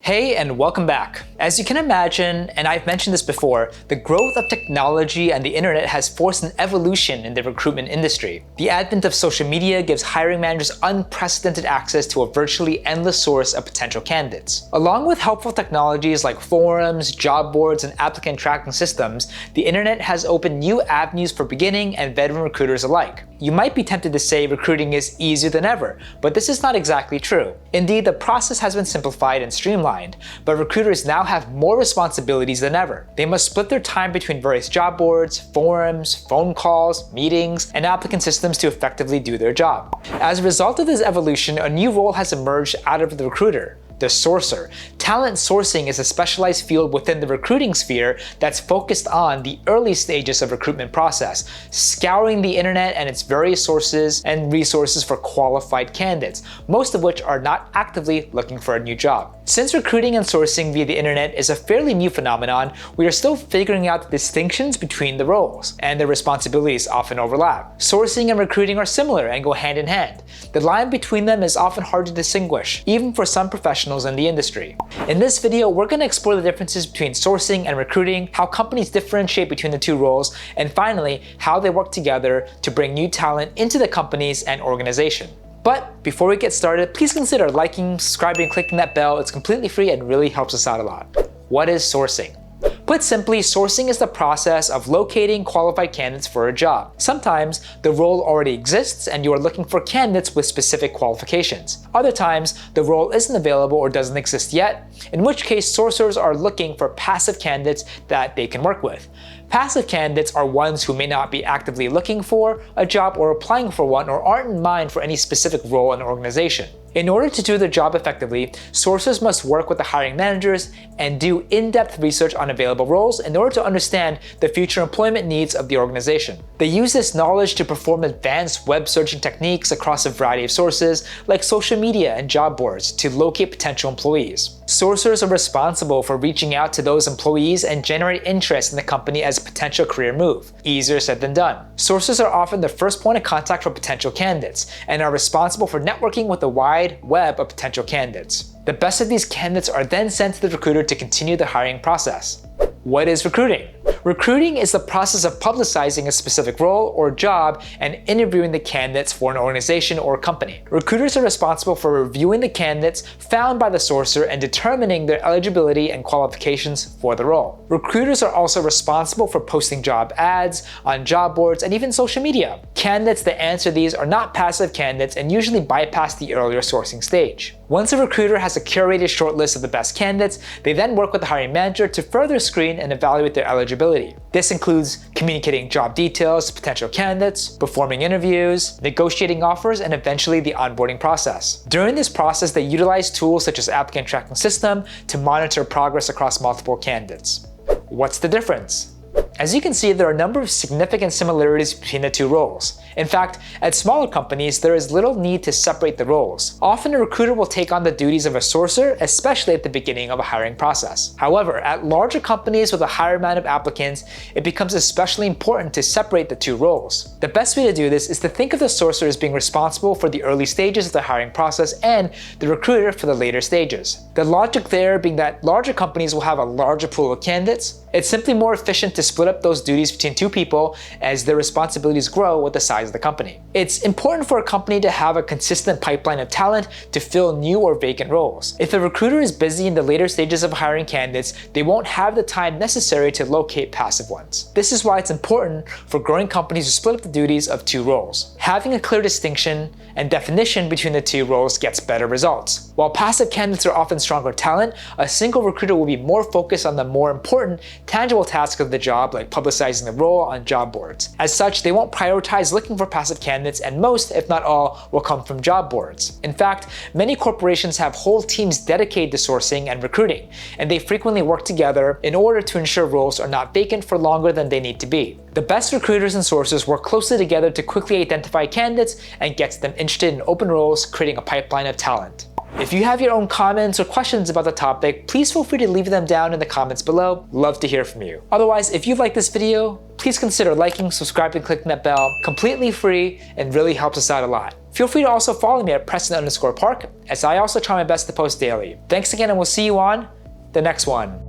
Hey, and welcome back. As you can imagine, and I've mentioned this before, the growth of technology and the internet has forced an evolution in the recruitment industry. The advent of social media gives hiring managers unprecedented access to a virtually endless source of potential candidates. Along with helpful technologies like forums, job boards, and applicant tracking systems, the internet has opened new avenues for beginning and veteran recruiters alike. You might be tempted to say recruiting is easier than ever, but this is not exactly true. Indeed, the process has been simplified and streamlined, but recruiters now have more responsibilities than ever. They must split their time between various job boards, forums, phone calls, meetings, and applicant systems to effectively do their job. As a result of this evolution, a new role has emerged out of the recruiter: the sourcer. Talent sourcing is a specialized field within the recruiting sphere that's focused on the early stages of recruitment process, scouring the internet and its various sources and resources for qualified candidates, most of which are not actively looking for a new job. Since recruiting and sourcing via the internet is a fairly new phenomenon, we are still figuring out the distinctions between the roles, and their responsibilities often overlap. Sourcing and recruiting are similar and go hand in hand. The line between them is often hard to distinguish, even for some professionals in the industry. In this video, we're going to explore the differences between sourcing and recruiting, how companies differentiate between the two roles, and finally, how they work together to bring new talent into the companies and organization. But before we get started, please consider liking, subscribing, and clicking that bell. It's completely free and really helps us out a lot. What is sourcing? Put simply, sourcing is the process of locating qualified candidates for a job. Sometimes the role already exists and you are looking for candidates with specific qualifications. Other times, the role isn't available or doesn't exist yet, in which case sourcers are looking for passive candidates that they can work with. Passive candidates are ones who may not be actively looking for a job or applying for one or aren't in mind for any specific role in an organization. In order to do their job effectively, sourcers must work with the hiring managers and do in-depth research on available roles in order to understand the future employment needs of the organization. They use this knowledge to perform advanced web searching techniques across a variety of sources like social media and job boards to locate potential employees. Sourcers are responsible for reaching out to those employees and generate interest in the company as a potential career move. Easier said than done. Sourcers are often the first point of contact for potential candidates and are responsible for networking with a wide web of potential candidates. The best of these candidates are then sent to the recruiter to continue the hiring process. What is recruiting? Recruiting is the process of publicizing a specific role or job and interviewing the candidates for an organization or company. Recruiters are responsible for reviewing the candidates found by the sourcer and determining their eligibility and qualifications for the role. Recruiters are also responsible for posting job ads on job boards and even social media. Candidates that answer these are not passive candidates and usually bypass the earlier sourcing stage. Once a recruiter has a curated shortlist of the best candidates, they then work with the hiring manager to further screen and evaluate their eligibility. This includes communicating job details to potential candidates, performing interviews, negotiating offers, and eventually the onboarding process. During this process, they utilize tools such as applicant tracking system to monitor progress across multiple candidates. What's the difference? As you can see, there are a number of significant similarities between the two roles. In fact, at smaller companies, there is little need to separate the roles. Often a recruiter will take on the duties of a sourcer, especially at the beginning of a hiring process. However, at larger companies with a higher amount of applicants, it becomes especially important to separate the two roles. The best way to do this is to think of the sourcer as being responsible for the early stages of the hiring process and the recruiter for the later stages. The logic there being that larger companies will have a larger pool of candidates. It's simply more efficient to split up those duties between two people as their responsibilities grow with the size of the company. It's important for a company to have a consistent pipeline of talent to fill new or vacant roles. If a recruiter is busy in the later stages of hiring candidates, they won't have the time necessary to locate passive ones. This is why it's important for growing companies to split up the duties of two roles. Having a clear distinction and definition between the two roles gets better results. While passive candidates are often stronger talent, a single recruiter will be more focused on the more important, tangible tasks of the job like publicizing the role on job boards. As such, they won't prioritize looking for passive candidates, and most, if not all, will come from job boards. In fact, many corporations have whole teams dedicated to sourcing and recruiting, and they frequently work together in order to ensure roles are not vacant for longer than they need to be. The best recruiters and sourcers work closely together to quickly identify candidates and gets them interested in open roles, creating a pipeline of talent. If you have your own comments or questions about the topic, please feel free to leave them down in the comments below. Love to hear from you. Otherwise, if you like this video, please consider liking, subscribing, clicking that bell. Completely free and really helps us out a lot. Feel free to also follow me at Preston_Park, as I also try my best to post daily. Thanks again, and we'll see you on the next one.